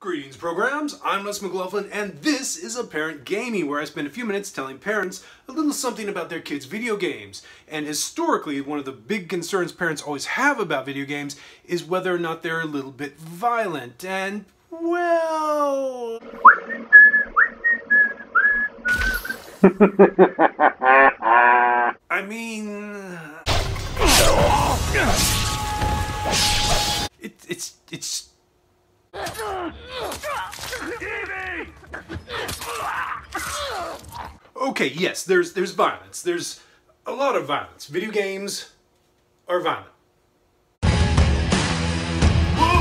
Greetings programs, I'm Rus McLaughlin and this is Apparent Gaming, where I spend a few minutes telling parents a little something about their kids' video games. And historically, one of the big concerns parents always have about video games is whether or not they're a little bit violent. And, well... I mean... It's... Okay, yes, there's violence. There's a lot of violence. Video games are violent.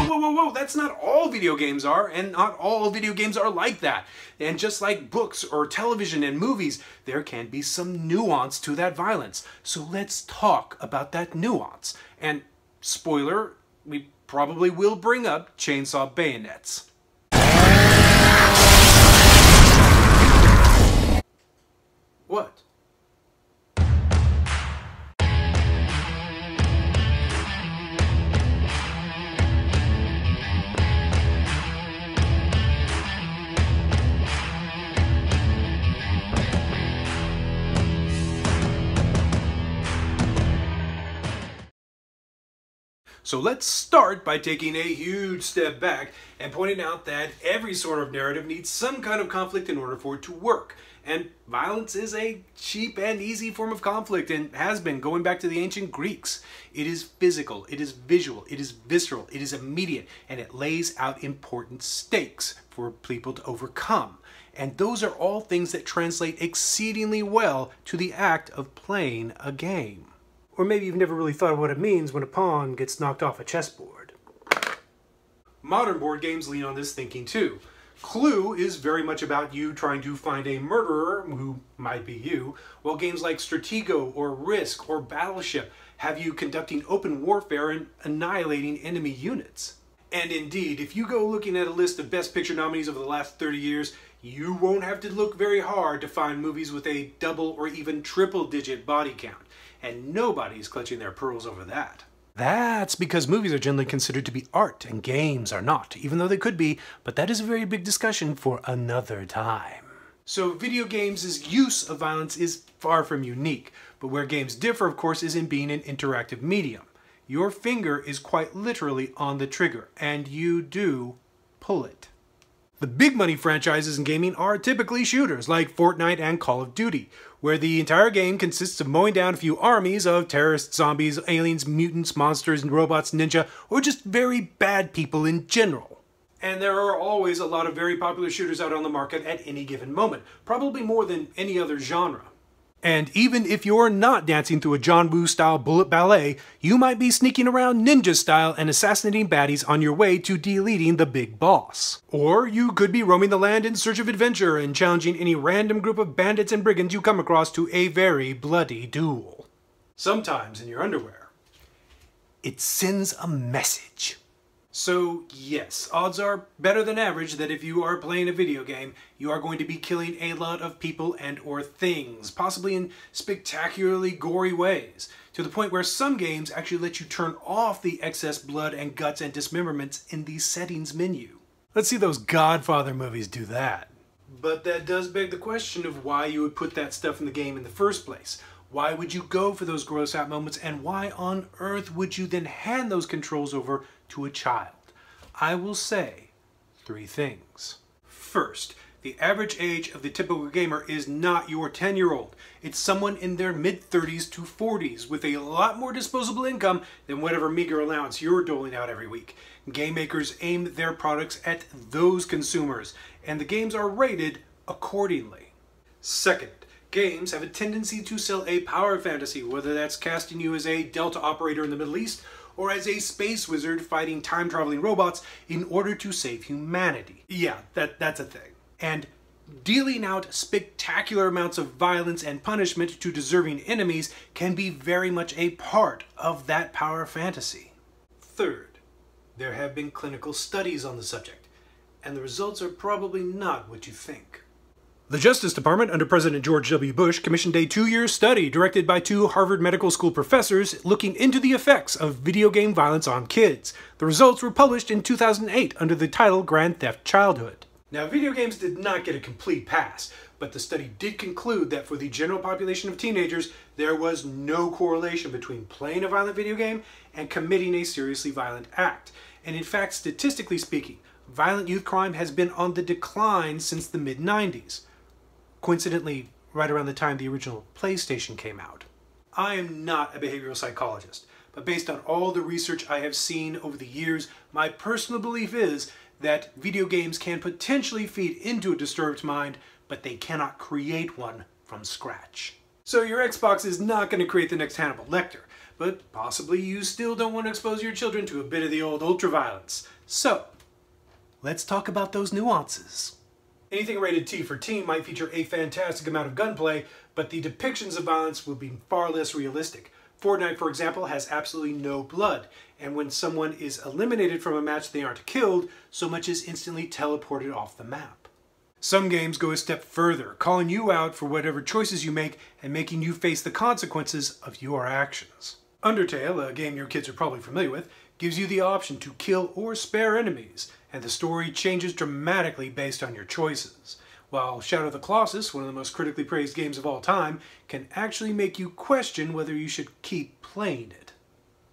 Whoa, that's not all video games are, and not all video games are like that. And just like books or television and movies, there can be some nuance to that violence. So let's talk about that nuance. And spoiler, we probably will bring up chainsaw bayonets. What? So let's start by taking a huge step back and pointing out that every sort of narrative needs some kind of conflict in order for it to work. And violence is a cheap and easy form of conflict and has been going back to the ancient Greeks. It is physical, it is visual, it is visceral, it is immediate, and it lays out important stakes for people to overcome. And those are all things that translate exceedingly well to the act of playing a game. Or maybe you've never really thought of what it means when a pawn gets knocked off a chessboard. Modern board games lean on this thinking too. Clue is very much about you trying to find a murderer, who might be you, while games like Stratego or Risk or Battleship have you conducting open warfare and annihilating enemy units. And indeed, if you go looking at a list of Best Picture nominees over the last 30 years, you won't have to look very hard to find movies with a double or even triple-digit body count. And nobody's clutching their pearls over that. That's because movies are generally considered to be art and games are not, even though they could be, but that is a very big discussion for another time. So video games' use of violence is far from unique, but where games differ, of course, is in being an interactive medium. Your finger is quite literally on the trigger, and you do pull it. The big money franchises in gaming are typically shooters like Fortnite and Call of Duty, where the entire game consists of mowing down a few armies of terrorists, zombies, aliens, mutants, monsters, and robots, ninja, or just very bad people in general. And there are always a lot of very popular shooters out on the market at any given moment, probably more than any other genre. And even if you're not dancing through a John Woo-style bullet ballet, you might be sneaking around ninja-style and assassinating baddies on your way to deleting the big boss. Or you could be roaming the land in search of adventure and challenging any random group of bandits and brigands you come across to a very bloody duel. Sometimes in your underwear. It sends a message. So yes, odds are better than average that if you are playing a video game, you are going to be killing a lot of people and or things, possibly in spectacularly gory ways, to the point where some games actually let you turn off the excess blood and guts and dismemberments in the settings menu. Let's see those Godfather movies do that. But that does beg the question of why you would put that stuff in the game in the first place. Why would you go for those gross out moments, and why on earth would you then hand those controls over to a child? I will say 3 things. First, the average age of the typical gamer is not your 10-year-old. It's someone in their mid-30s to 40s with a lot more disposable income than whatever meager allowance you're doling out every week. Game makers aim their products at those consumers, and the games are rated accordingly. Second, games have a tendency to sell a power fantasy, whether that's casting you as a Delta operator in the Middle East or as a space wizard fighting time-traveling robots in order to save humanity. Yeah, that's a thing. And dealing out spectacular amounts of violence and punishment to deserving enemies can be very much a part of that power fantasy. Third, there have been clinical studies on the subject, and the results are probably not what you think. The Justice Department, under President George W. Bush, commissioned a 2-year study directed by 2 Harvard Medical School professors looking into the effects of video game violence on kids. The results were published in 2008 under the title Grand Theft Childhood. Now, video games did not get a complete pass, but the study did conclude that for the general population of teenagers, there was no correlation between playing a violent video game and committing a seriously violent act. And in fact, statistically speaking, violent youth crime has been on the decline since the mid-90s. Coincidentally, right around the time the original PlayStation came out. I am not a behavioral psychologist, but based on all the research I have seen over the years, my personal belief is that video games can potentially feed into a disturbed mind, but they cannot create one from scratch. So your Xbox is not going to create the next Hannibal Lecter, but possibly you still don't want to expose your children to a bit of the old ultraviolence. So, let's talk about those nuances. Anything rated T for teen might feature a fantastic amount of gunplay, but the depictions of violence will be far less realistic. Fortnite, for example, has absolutely no blood, and when someone is eliminated from a match they aren't killed, so much as instantly teleported off the map. Some games go a step further, calling you out for whatever choices you make and making you face the consequences of your actions. Undertale, a game your kids are probably familiar with, gives you the option to kill or spare enemies, and the story changes dramatically based on your choices. While Shadow of the Colossus, one of the most critically praised games of all time, can actually make you question whether you should keep playing it.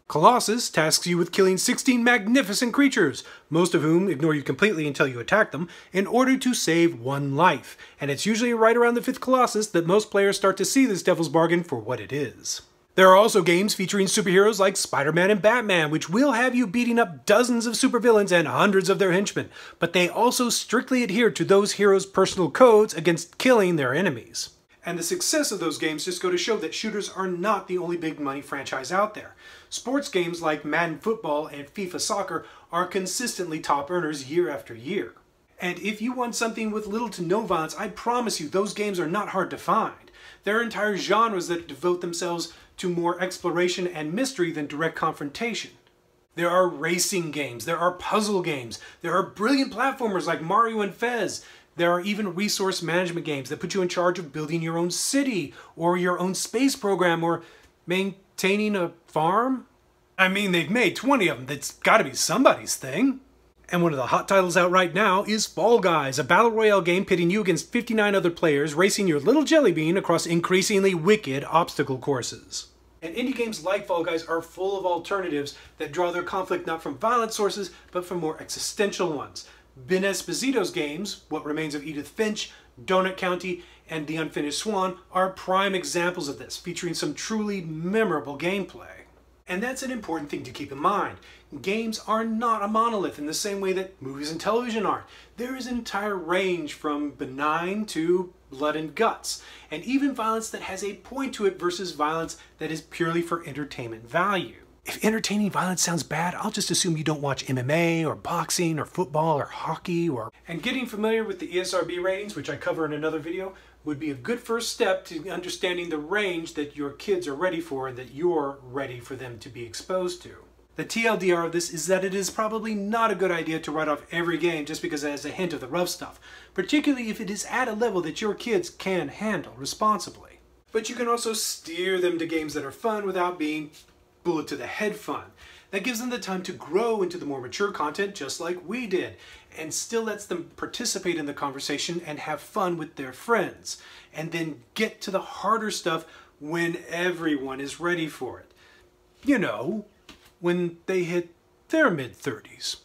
Colossus tasks you with killing 16 magnificent creatures, most of whom ignore you completely until you attack them, in order to save 1 life, and it's usually right around the 5th Colossus that most players start to see this devil's bargain for what it is. There are also games featuring superheroes like Spider-Man and Batman, which will have you beating up dozens of supervillains and hundreds of their henchmen, but they also strictly adhere to those heroes' personal codes against killing their enemies. And the success of those games just go to show that shooters are not the only big money franchise out there. Sports games like Madden Football and FIFA Soccer are consistently top earners year after year. And if you want something with little to no violence, I promise you those games are not hard to find. There are entire genres that devote themselves to more exploration and mystery than direct confrontation. There are racing games, there are puzzle games, there are brilliant platformers like Mario and Fez. There are even resource management games that put you in charge of building your own city, or your own space program, or maintaining a farm. I mean, they've made 20 of them. That's gotta be somebody's thing. And one of the hot titles out right now is Fall Guys, a battle royale game pitting you against 59 other players, racing your little jelly bean across increasingly wicked obstacle courses. And indie games like Fall Guys are full of alternatives that draw their conflict not from violent sources, but from more existential ones. Ben Esposito's games, What Remains of Edith Finch, Donut County, and The Unfinished Swan, are prime examples of this, featuring some truly memorable gameplay. And that's an important thing to keep in mind. Games are not a monolith in the same way that movies and television aren't. There is an entire range from benign to blood and guts, and even violence that has a point to it versus violence that is purely for entertainment value. If entertaining violence sounds bad, I'll just assume you don't watch MMA or boxing or football or hockey or... And getting familiar with the ESRB ratings, which I cover in another video, would be a good first step to understanding the range that your kids are ready for and that you're ready for them to be exposed to. The TLDR of this is that it is probably not a good idea to write off every game just because it has a hint of the rough stuff, particularly if it is at a level that your kids can handle responsibly. But you can also steer them to games that are fun without being bullet to the head fun. That gives them the time to grow into the more mature content just like we did, and still lets them participate in the conversation and have fun with their friends, and then get to the harder stuff when everyone is ready for it. You know, when they hit their mid-30s.